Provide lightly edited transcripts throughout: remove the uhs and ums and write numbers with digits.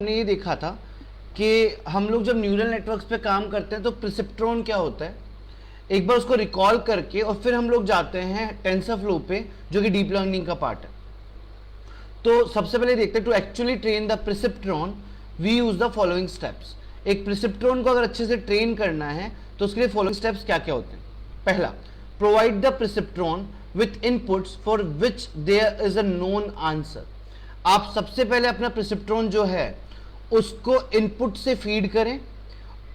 हमने ये देखा था कि हम लोग जब न्यूरल नेटवर्क्स पे काम करते हैं तो प्रिसिप्ट्रॉन क्या होता है, एक बार उसको रिकॉल करके और फिर हम लोग जाते हैं टेंसरफ्लो पे जो कि डीप लर्निंग का पार्ट है। तो सबसे पहले देखते हैं, to actually train the perceptron we use the following steps. एक प्रिसिप्ट्रॉन को अगर अच्छे से ट्रेन करना है तो उसके लिए फॉलोइंग स्टेप्स क्या क्या होते हैं। पहला, provide the perceptron with inputs for which there is a known answer. आप सबसे पहले अपना प्रिसिप्ट्रॉन जो है उसको इनपुट से फीड करें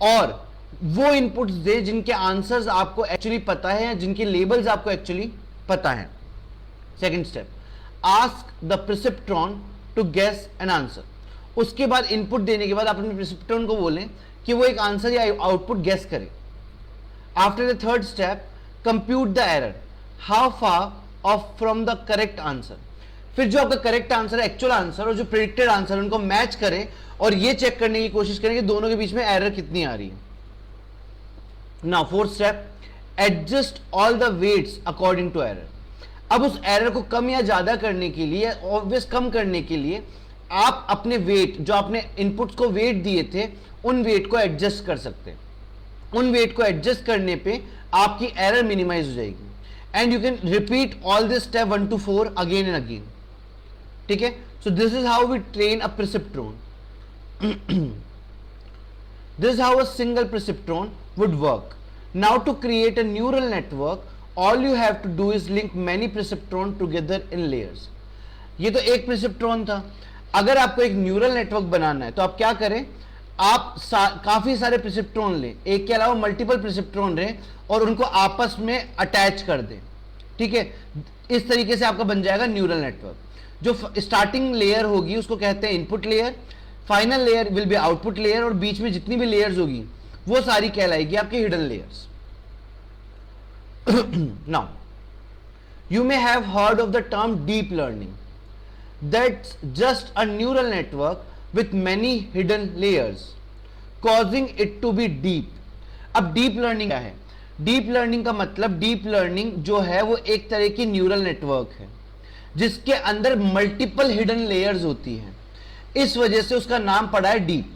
और वो इनपुट्स दे जिनके आंसर्स आपको एक्चुअली पता है या जिनके लेबल्स आपको एक्चुअली पता है। Second step, ask the perceptron to guess an answer. उसके बाद इनपुट देने के बाद आप अपने प्रिसिप्ट्रॉन को बोलें कि वो एक आंसर या आउटपुट गेस करे। After the third step, compute the error, how far of from the correct answer. फिर जो आपका करेक्ट आंसर है, एक्चुअल आंसर और जो प्रिडिक्टेड आंसर, उनको मैच करें और ये चेक करने की कोशिश करें कि दोनों के बीच में एरर कितनी आ रही है। Now fourth step, adjust all the weights according to error. अब उस एरर को कम या ज्यादा करने के लिए, ऑब्वियस कम करने के लिए, आप अपने वेट, जो आपने इनपुट्स को वेट दिए थे, उन वेट को एडजस्ट कर सकते हैं। उन वेट को एडजस्ट करने पे आपकी एरर मिनिमाइज हो जाएगी and you can repeat all this step 1 to 4 again and again. ठीक है, so this is how we train a perceptron. This is how a single perceptron would work. Now to create a neural network, all you have to do is link many perceptrons together in layers. ये तो एक perceptron था। अगर आपको एक neural network बनाना है तो आप क्या करें, आप काफी सारे perceptron लें, एक के अलावा मल्टीपल perceptron लें और उनको आपस में अटैच कर दें। ठीक है, इस तरीके से आपका बन जाएगा न्यूरल नेटवर्क। जो स्टार्टिंग लेयर होगी उसको कहते हैं input layer, final layer will be output layer और बीच में जितनी भी लेयर्स होगी वो सारी कहलाएगी आपके hidden layers. Now you may have heard of the term deep learning, that's just a neural network with many hidden layers causing it to be deep. अब डीप लर्निंग क्या है? डीप लर्निंग का मतलब, डीप लर्निंग जो है वो एक तरह की न्यूरल नेटवर्क है जिसके अंदर मल्टीपल हिडन लेयर्स होती हैं, इस वजह से उसका नाम पड़ा है deep.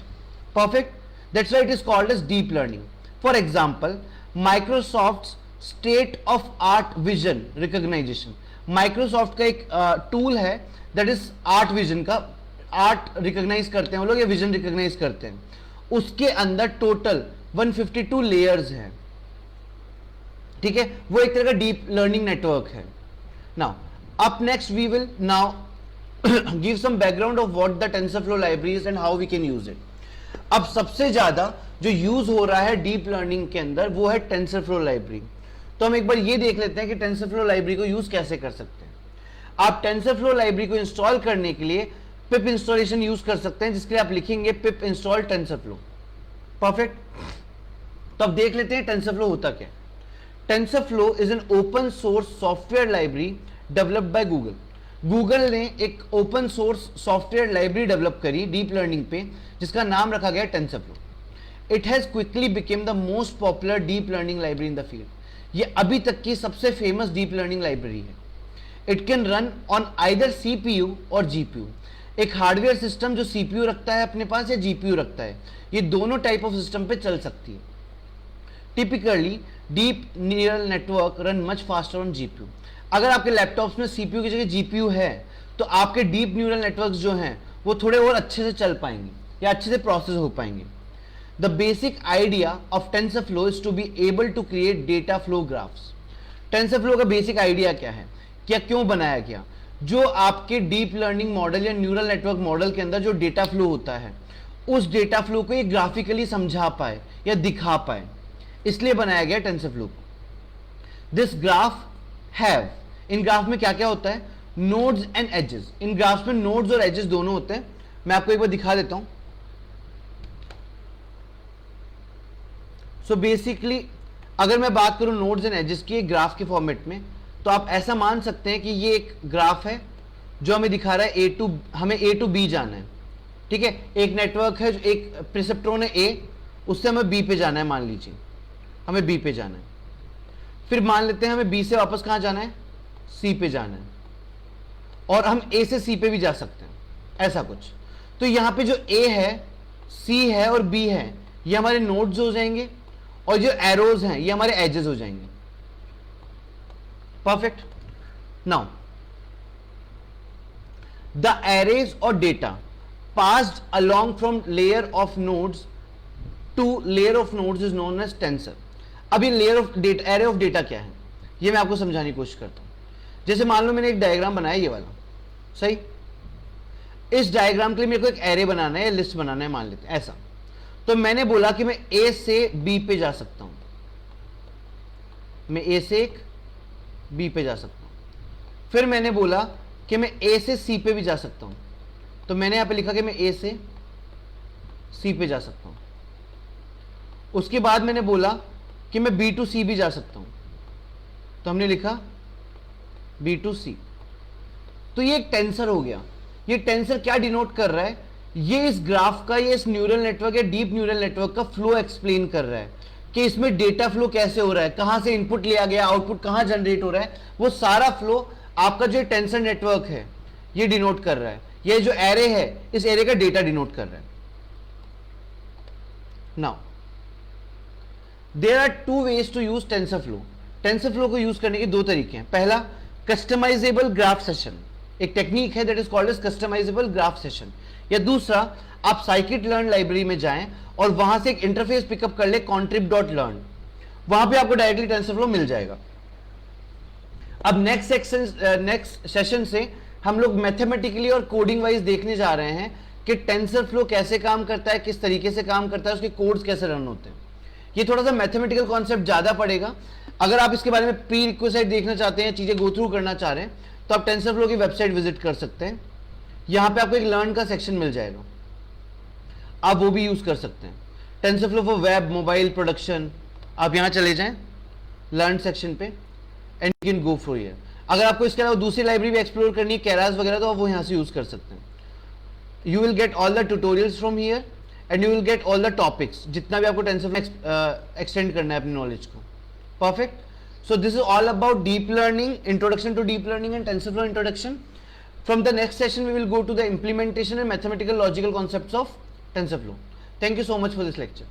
Perfect, that's why it is called as deep learning. For example, Microsoft state of art vision recognization. Microsoft का एक टूल है दैट इज आर्ट विजन का, आर्ट रिकॉग्नाइज करते हैं वो लोग या विजन रिकॉग्नाइज करते हैं। उसके अंदर टोटल 152 लेयर्स हैं। ठीक है, वो एक तरह का डीप लर्निंग नेटवर्क है। Now up next we will now give some background of what the TensorFlow library is and how we can use it. अब सबसे ज्यादा जो यूज हो रहा है डीप लर्निंग के अंदर वो है TensorFlow लाइब्रेरी। तो हम एक बार ये देख लेते हैं कि TensorFlow लाइब्रेरी को यूज कैसे कर सकते हैं। आप TensorFlow लाइब्रेरी को इंस्टॉल करने के लिए पिप इंस्टॉलेशन यूज कर सकते हैं, जिसके लिए आप लिखेंगे पिप इंस्टॉल TensorFlow। परफेक्ट, तो अब देख लेते हैं TensorFlow होता क्या। TensorFlow is an open source software library developed by Google. Google ने एक open source software library develop करी डीप लर्निंग पे, जिसका नाम रखा गया TensorFlow। It has quickly became the most popular deep learning library in the field. ये अभी तक की सबसे फेमस डीप लर्निंग लाइब्रेरी है। It can run on either CPU और GPU। एक हार्डवेयर सिस्टम जो CPU रखता है अपने पास या GPU रखता है, ये दोनों टाइप ऑफ सिस्टम पे चल सकती है। Typically deep neural network run much faster on GPU। अगर आपके लैपटॉप्स में CPU की जगह GPU है तो आपके डीप न्यूरल नेटवर्क्स जो हैं वो थोड़े और अच्छे से चल पाएंगे या अच्छे से प्रोसेस हो पाएंगे। The basic idea of TensorFlow is to be able to create data flow graphs. TensorFlow का बेसिक आइडिया क्या है, क्या क्यों बनाया गया? जो आपके डीप लर्निंग मॉडल या न्यूरल नेटवर्क मॉडल के अंदर जो डेटा फ्लो होता है, उस डेटा फ्लो को ये ग्राफिकली समझा पाए या दिखा पाए, इसलिए बनाया गया TensorFlow। दिस ग्राफ हैव, इन ग्राफ में क्या क्या होता है? Nodes and edges. इन ग्राफ्स में नोड्स और एजेस दोनों होते हैं। मैं आपको एक बार दिखा देता हूं। सो बेसिकली अगर मैं बात करूं नोड्स एंड एजेस की ग्राफ के फॉर्मेट में, तो आप ऐसा मान सकते हैं कि ये एक ग्राफ है जो हमें दिखा रहा है हमें A to B जाना है। ठीक है, एक नेटवर्क है, जो एक प्रिसेप्ट्रॉन है A, उससे हमें B पे जाना है। मान लीजिए हमें B पे जाना है, फिर मान लेते हैं हमें B से वापस कहां जाना है, C पे जाना है, और हम A से C पे भी जा सकते हैं, ऐसा कुछ। तो यहां पे जो A है, C है और B है, ये हमारे नोड्स हो जाएंगे, और जो एरोज हैं ये हमारे एजेस हो जाएंगे। परफेक्ट। नाउ द एरेज और data passed along from layer of nodes to layer of nodes is known as tensor. अब ये layer of data, array of data क्या है, ये मैं आपको समझाने की कोशिश करता हूं। जैसे मान लो मैंने एक डायग्राम बनाया ये वाला, सही। इस डायग्राम के लिए मेरे को एक एरे बनाना है, लिस्ट बनाना है, मान लेते हैं ऐसा। तो मैंने बोला कि मैं ए से बी पे जा सकता हूं, मैं ए से एक बी पे जा सकता हूं। फिर मैंने बोला कि मैं ए से सी पे भी जा सकता हूं, तो मैंने यहां पे लिखा कि मैं ए से सी पे जा सकता हूं। उसके बाद मैंने बोला कि मैं बी टू सी भी जा सकता हूं, तो हमने लिखा बी टू सी। तो ये एक टेंसर हो गया। ये टेंसर क्या डिनोट कर रहा है, ये इस ग्राफ का, ये इस न्यूरल नेटवर्क या डीप न्यूरल नेटवर्क का फ्लो एक्सप्लेन कर रहा है कि इसमें डेटा फ्लो कैसे हो रहा है, कहां से इनपुट लिया गया, आउटपुट कहां जनरेट हो रहा है, वो सारा फ्लो आपका जो टेंसर नेटवर्क है ये डिनोट कर रहा है। ये जो एरे है इस एरे का डेटा डिनोट कर रहा है। Now there are two ways to use TensorFlow. TensorFlow को यूज करने के दो तरीके हैं। पहला, कस्टमाइजेबल ग्राफ सेशन, एक टेक्निक है that is called as customisable graph session. या दूसरा, आप साइकिट लर्न लाइब्रेरी में जाएं और वहां से एक इंटरफेस पिकअप कर ले contrib.learn, वहां पे आपको डायरेक्टली टेंसर फ्लो मिल जाएगा। अब नेक्स्ट सेशन से हम लोग मैथमेटिकली और कोडिंग वाइज देखने जा रहे हैं कि टेंसर फ्लो कैसे काम करता है, किस तरीके से काम करता है, उसके कोड्स कैसे रन होते हैं। ये थोड़ा सा मैथमेटिकल कॉन्सेप्ट ज्यादा पड़ेगा। अगर आप इसके बारे में प्री रिक्विजिट देखना चाहते हैं, चीजें गो थ्रू करना चाह रहे हैं, तो आप टेंसर फ्लो की वेबसाइट विजिट कर सकते हैं। यहां पे आपको एक लर्न का सेक्शन मिल जाएगा, आप वो भी यूज कर सकते हैं। Tensor flow for web, mobile, production, आप यहां चले जाएं लर्न सेक्शन पे and you can go for here. अगर आपको इसके अलावा दूसरी लाइब्रेरी भी एक्सप्लोर करनी है, कैरास वगैरह, तो आप वो यहां से यूज कर सकते हैं। You will get all the tutorials from here and you will get all the topics, जितना भी आपको टेंसर फ्लो एक्सटेंड करना है अपनी नॉलेज को। Perfect. So this is all about deep learning, introduction to deep learning and TensorFlow introduction. From the next session, we will go to the implementation and mathematical logical concepts of TensorFlow. Thank you so much for this lecture.